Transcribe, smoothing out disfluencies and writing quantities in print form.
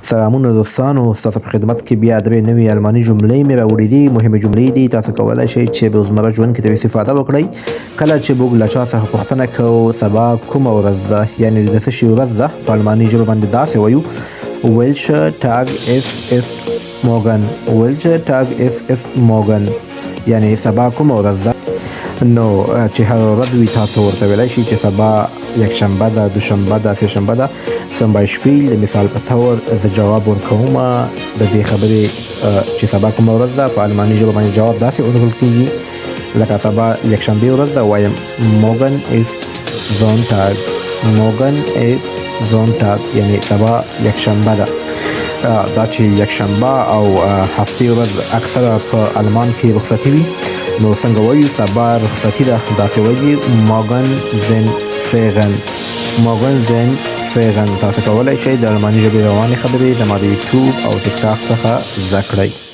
سلامونه دوستانو، ستاسو په خدمت کې بیا درې نوې الماني جملې مې راوړې دي. مهمې جملې دي، تاسو کولی شئ چې په روزمره ژوند کې ترې استفاده وکړئ. کله چې موږ له چا څخه پوښتنه کوو سبا کومه ورځ ده، یعنې د څه شي ورځ ده، په الماني ژبه باندې داسې وایو welcher Tag ist morgen. welcher Tag ist morgen، یعنې سبا کومه ورځ ده. نو چې هر ورځ وي تاسو ورته ویلی شئ چې سبا یکشنبه ده، دوشنبه ده، سهشنبه ده. zum Beispiel د مثال په تور زه جواب ورکومه د دې خبرې چې سبا کومه ورځ ده، په الماني ژبه باندې جواب داسې ورکول کېږي لکه سبا یکشنبې ورځ ده، وایم morgen ist Sonntag. morgen ist Sonntag، یعنې سبا یکشنبه ده. دا چې یکشنبه او هفتې ورځ اکثره په المان کې رخصتي وي، نو څنګه وایو سبا رخصتي ده، داسې وایي morgen sind Ferien. morgen sind Ferien. تاسو کولی شئ د الماني ژبې روانې خبرې زما د یوټیوب او ټیک ټاک څخه زده کړئ.